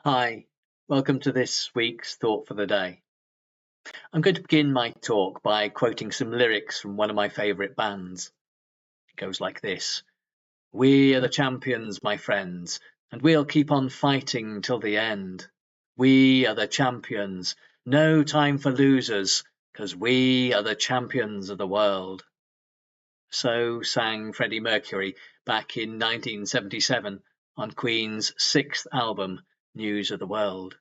Hi, welcome to this week's Thought for the Day. I'm going to begin my talk by quoting some lyrics from one of my favourite bands. It goes like this: "We are the champions, my friends, and we'll keep on fighting till the end. We are the champions, no time for losers, 'cause we are the champions of the world." So sang Freddie Mercury back in 1977 on Queen's sixth album, News of the World.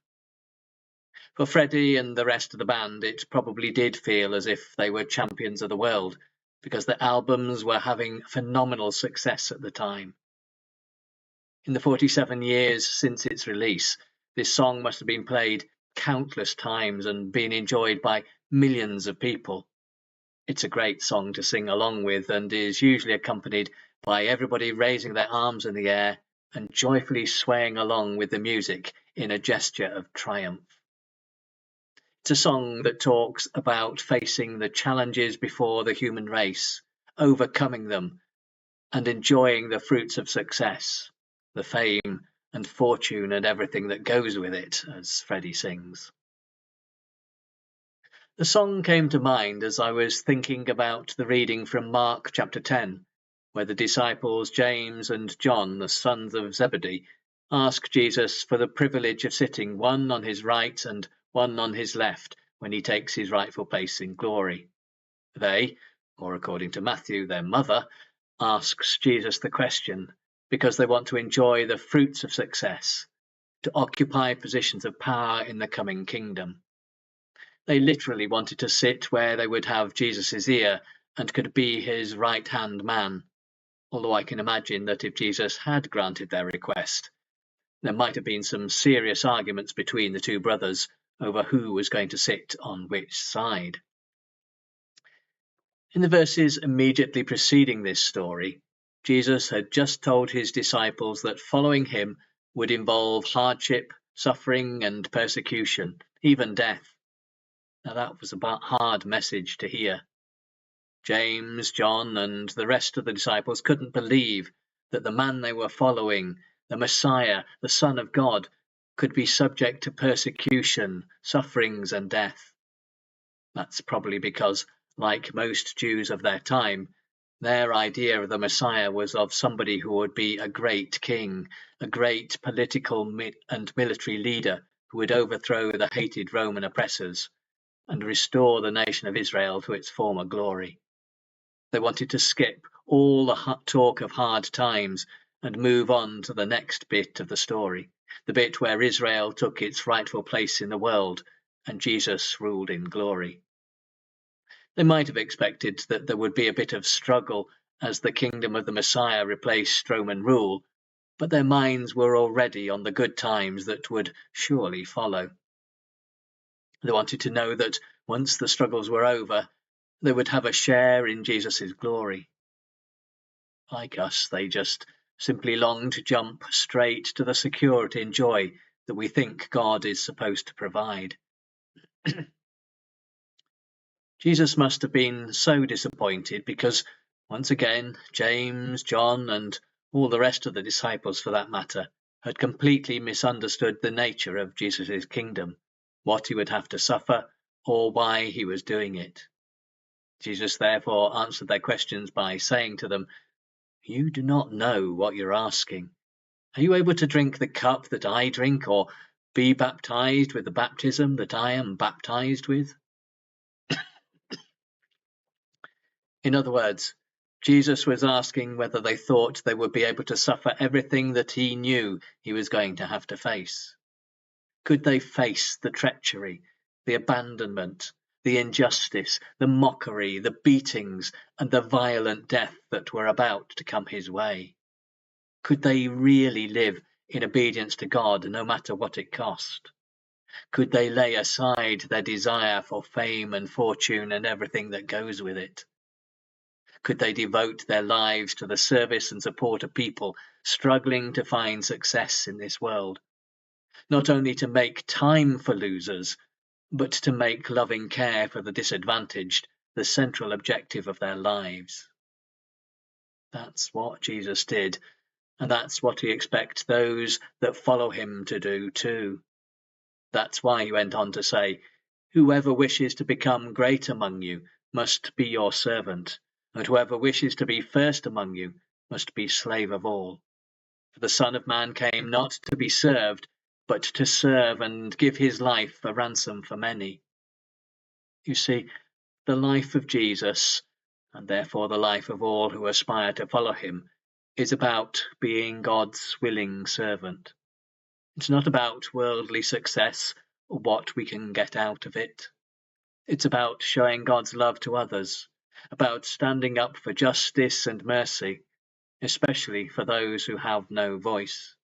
For Freddie and the rest of the band, it probably did feel as if they were champions of the world, because their albums were having phenomenal success at the time. In the 47 years since its release, this song must have been played countless times and been enjoyed by millions of people. It's a great song to sing along with and is usually accompanied by everybody raising their arms in the air and joyfully swaying along with the music in a gesture of triumph. It's a song that talks about facing the challenges before the human race, overcoming them, and enjoying the fruits of success, the fame and fortune and everything that goes with it, as Freddie sings. The song came to mind as I was thinking about the reading from Mark chapter 10, where the disciples James and John, the sons of Zebedee, ask Jesus for the privilege of sitting one on his right and one on his left when he takes his rightful place in glory. They, or according to Matthew, their mother, asks Jesus the question because they want to enjoy the fruits of success, to occupy positions of power in the coming kingdom. They literally wanted to sit where they would have Jesus' ear and could be his right-hand man, although I can imagine that if Jesus had granted their request, there might have been some serious arguments between the two brothers over who was going to sit on which side. In the verses immediately preceding this story, Jesus had just told his disciples that following him would involve hardship, suffering, and persecution, even death. Now that was a hard message to hear. James, John, and the rest of the disciples couldn't believe that the man they were following, the Messiah, the Son of God, could be subject to persecution, sufferings, and death. That's probably because, like most Jews of their time, their idea of the Messiah was of somebody who would be a great king, a great political and military leader who would overthrow the hated Roman oppressors and restore the nation of Israel to its former glory. They wanted to skip all the talk of hard times and move on to the next bit of the story, the bit where Israel took its rightful place in the world and Jesus ruled in glory. They might have expected that there would be a bit of struggle as the kingdom of the Messiah replaced Roman rule, but their minds were already on the good times that would surely follow. They wanted to know that once the struggles were over, they would have a share in Jesus' glory. Like us, they just simply long to jump straight to the security and joy that we think God is supposed to provide. Jesus must have been so disappointed because, once again, James, John, and all the rest of the disciples for that matter, had completely misunderstood the nature of Jesus' kingdom, what he would have to suffer, or why he was doing it. Jesus therefore answered their questions by saying to them, "You do not know what you're asking. Are you able to drink the cup that I drink, or be baptized with the baptism that I am baptized with?" In other words, Jesus was asking whether they thought they would be able to suffer everything that he knew he was going to have to face. Could they face the treachery, the abandonment, the injustice, the mockery, the beatings, and the violent death that were about to come his way? Could they really live in obedience to God no matter what it cost? Could they lay aside their desire for fame and fortune and everything that goes with it? Could they devote their lives to the service and support of people struggling to find success in this world? Not only to make time for losers, but to make loving care for the disadvantaged the central objective of their lives. That's what Jesus did, And that's what he expects those that follow him to do too. That's why he went on to say, "Whoever wishes to become great among you must be your servant, and whoever wishes to be first among you must be slave of all. For the Son of Man came not to be served, but to serve and give his life a ransom for many." You see, the life of Jesus, and therefore the life of all who aspire to follow him, is about being God's willing servant. It's not about worldly success or what we can get out of it. It's about showing God's love to others, about standing up for justice and mercy, especially for those who have no voice.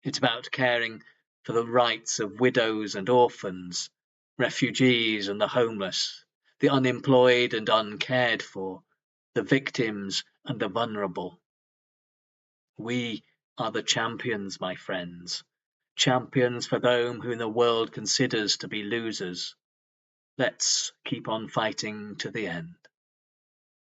It's about caring for the rights of widows and orphans, refugees and the homeless, the unemployed and uncared for, the victims and the vulnerable. We are the champions, my friends, champions for those whom the world considers to be losers. Let's keep on fighting to the end.